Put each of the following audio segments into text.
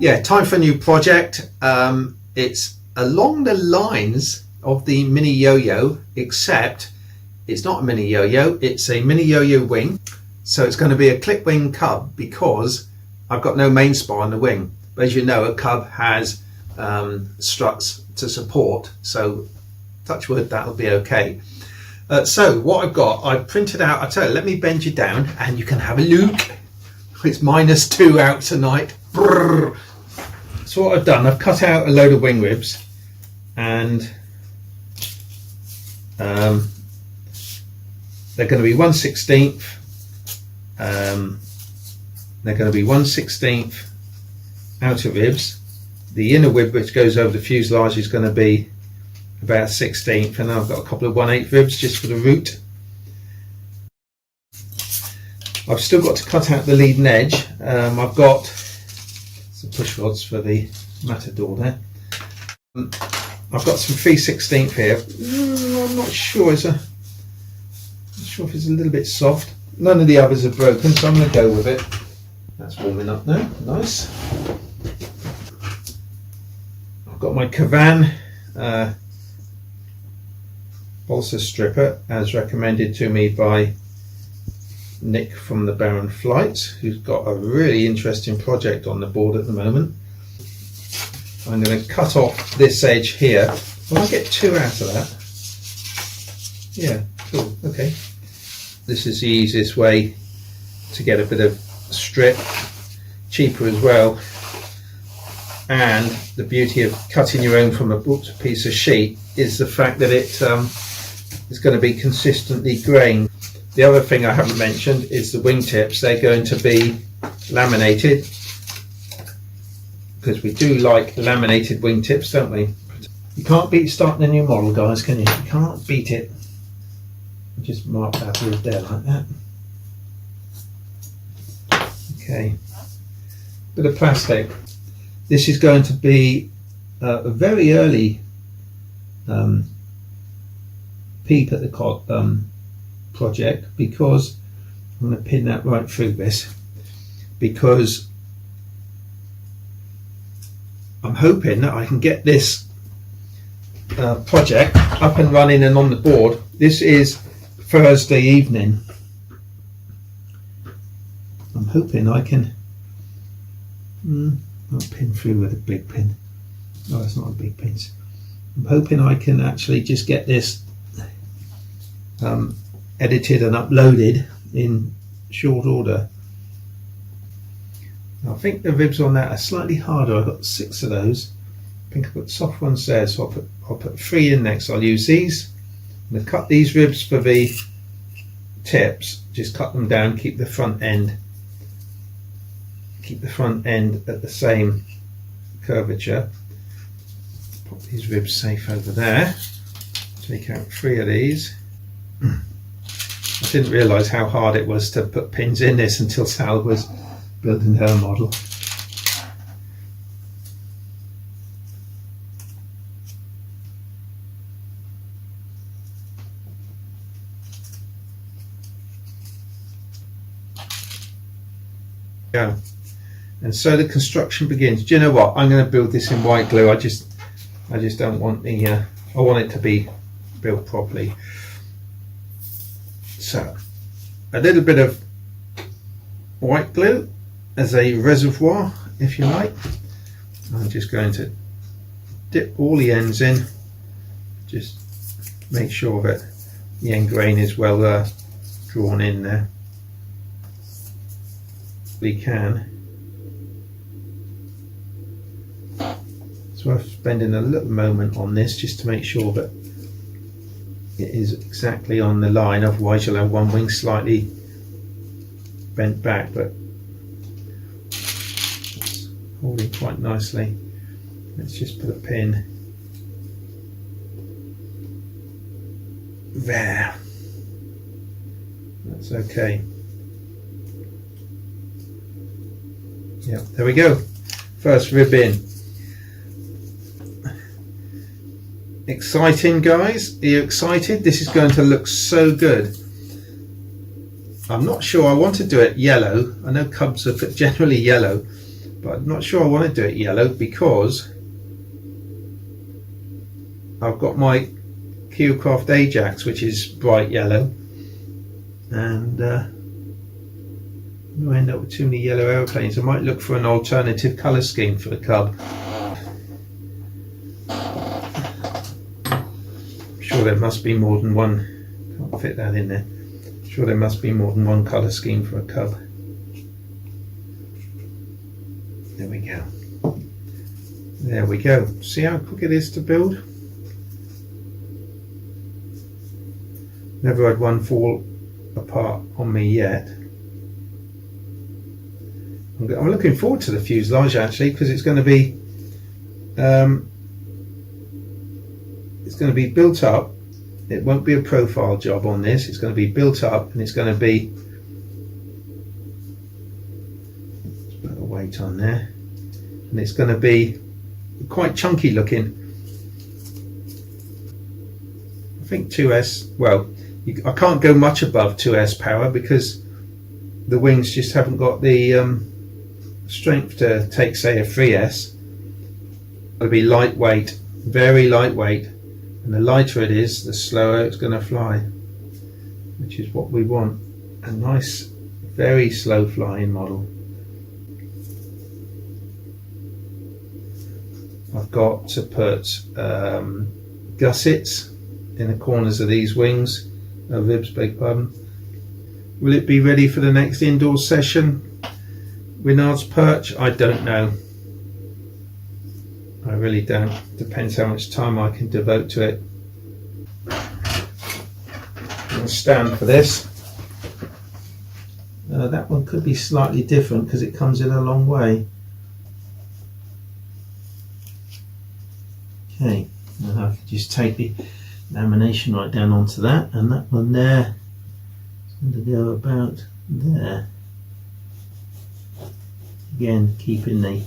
Yeah, time for a new project. It's along the lines of the mini yo-yo, except it's not a mini yo-yo, it's a mini yo-yo wing. So it's going to be a clip wing cub because I've got no mainspar on the wing. But as you know, a cub has struts to support, so touch wood, that'll be okay. So what I've got, I've printed out, I tell you, let me bend you down and you can have a look. It's -2 out tonight. Brrr. So what I've done, I've cut out a load of wing ribs, and they're going to be 1/16. They're going to be 1/16 outer ribs. The inner rib, which goes over the fuselage, is going to be about 1/16, and I've got a couple of 1/8 ribs just for the root. I've still got to cut out the leading edge. I've got some push rods for the Matador there. I've got some 3/16 here. I'm not sure. Not sure if it's a little bit soft. None of the others are broken, so I'm going to go with it. That's warming up now. Nice. I've got my Cavan balsa stripper, as recommended to me by Nick from the Baron Flights, who's got a really interesting project on the board at the moment. I'm going to cut off this edge here. Will I get 2 out of that? Yeah, cool, okay. This is the easiest way to get a bit of strip, cheaper as well. And the beauty of cutting your own from a piece of sheet is the fact that it is going to be consistently grained. The other thing I haven't mentioned is the wingtips. They're going to be laminated, because we do like laminated wingtips, don't we? You can't beat starting a new model, guys, can you? You can't beat it. Just mark that with there like that. Okay. Bit of plastic. This is going to be a very early peep at the project, because I'm going to pin that right through this, because I'm hoping that I can get this project up and running and on the board. This is Thursday evening. I'm hoping I can I'll pin through with a big pin. No, it's not a big pin. I'm hoping I can actually just get this edited and uploaded in short order. I think the ribs on that are slightly harder. I've got 6 of those. I think I've got soft ones there, so I'll put 3 in next. I'll use these. I'm going to cut these ribs for the tips. Just cut them down. Keep the front end at the same curvature. Put these ribs safe over there. Take out 3 of these. I didn't realise how hard it was to put pins in this until Sal was building her model. Yeah. And so the construction begins. Do you know what? I'm going to build this in white glue. I just don't want the I want it to be built properly. So a little bit of white glue as a reservoir, if you like. I'm just going to dip all the ends in, just make sure that the end grain is well drawn in there. We can. It's worth spending a little moment on this just to make sure that it is exactly on the line, otherwise you'll have one wing slightly bent back, but it's holding quite nicely. Let's just put a pin there. That's okay. Yeah, there we go. First rib in. Exciting, guys? Are you excited? This is going to look so good. I'm not sure I want to do it yellow. I know cubs are generally yellow, but I'm not sure I want to do it yellow because I've got my Qcraft Ajax, which is bright yellow, and I end up with too many yellow aeroplanes. I might look for an alternative colour scheme for the Cub. I'm sure there must be more than one. Can't fit that in there. I'm sure there must be more than one colour scheme for a Cub. There we go. There we go. See how quick it is to build? Never had one fall apart on me yet. I'm looking forward to the fuselage actually, because it's going to be built up. It won't be a profile job on this. It's going to be built up, and it's going to be, let's put a weight on there, and it's going to be quite chunky looking. I think 2S, well, I can't go much above 2S power because the wings just haven't got the strength to take, say, a 3S. It'll be lightweight, very lightweight, and the lighter it is, the slower it's going to fly, which is what we want. A nice, very slow flying model. I've got to put gussets in the corners of these wings, ribs, beg pardon. Will it be ready for the next indoor session? Winard's perch? I don't know. I really don't. Depends how much time I can devote to it. I'll stand for this. That one could be slightly different because it comes in a long way. Okay, now I can just take the lamination right down onto that, and that one there is going to go about there. Again, keeping the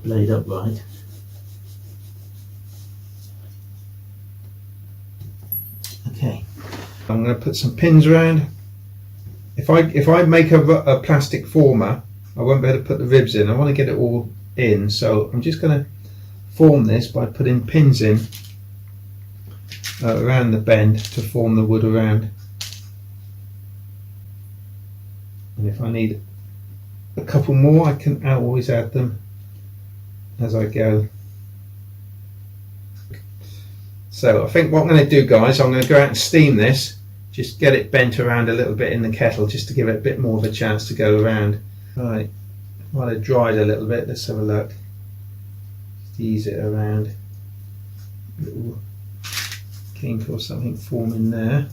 blade upright. Okay, I'm going to put some pins around. If I make a plastic former, I won't be able to put the ribs in. I want to get it all in, so I'm just going to form this by putting pins in around the bend to form the wood around. And if I need a couple more, I can always add them as I go. So I think what I'm going to do, guys, I'm going to go out and steam this, just get it bent around a little bit in the kettle just to give it a bit more of a chance to go around. Right, while it dried a little bit, let's have a look. Just ease it around. A little kink or something forming there.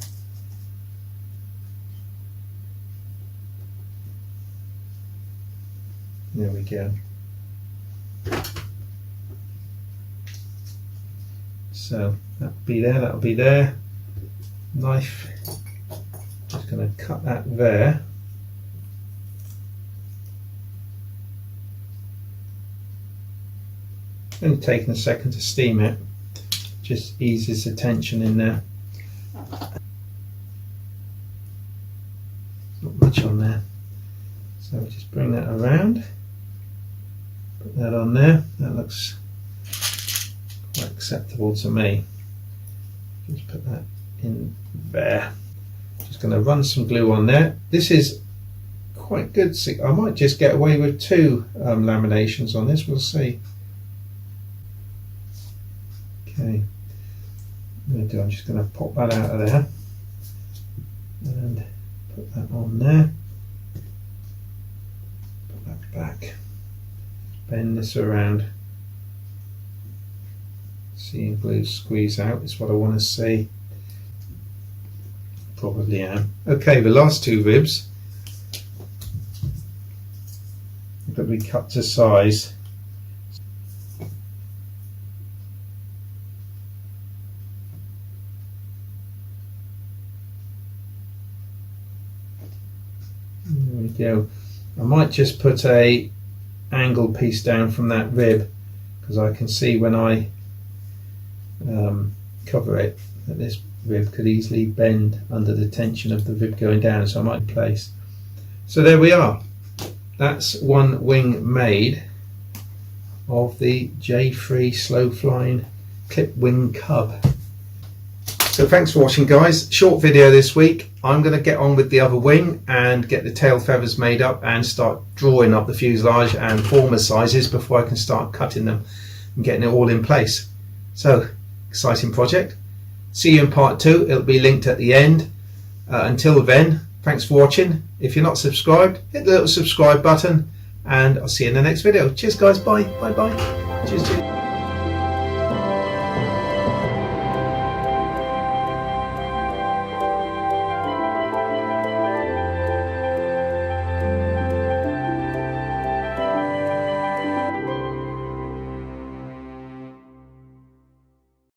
There we go. So that'll be there, that'll be there. Knife, just going to cut that there. Only taking a second to steam it, just eases the tension in there. Not much on there, so we'll just bring that around. Put that on there. That looks quite acceptable to me. Just put that in there. Just going to run some glue on there. This is quite good. I might just get away with 2 laminations on this. We'll see. Okay. I'm just going to pop that out of there and put that on there. Put that back. Bend this around. Seeing glue squeeze out is what I want to see. Probably am. Okay, the last 2 ribs that we cut to size. There we go. I might just put a angle piece down from that rib because I can see when I cover it that this rib could easily bend under the tension of the rib going down, so I might place. So there we are. that's one wing made of the J3 slow flying clip wing Cub. So thanks for watching, guys. Short video this week. I'm going to get on with the other wing and get the tail feathers made up and start drawing up the fuselage and former sizes before I can start cutting them and getting it all in place. So, exciting project. See you in part 2. It'll be linked at the end. Until then, thanks for watching. If you're not subscribed, hit the little subscribe button and I'll see you in the next video. Cheers, guys. Bye. Bye. Cheers.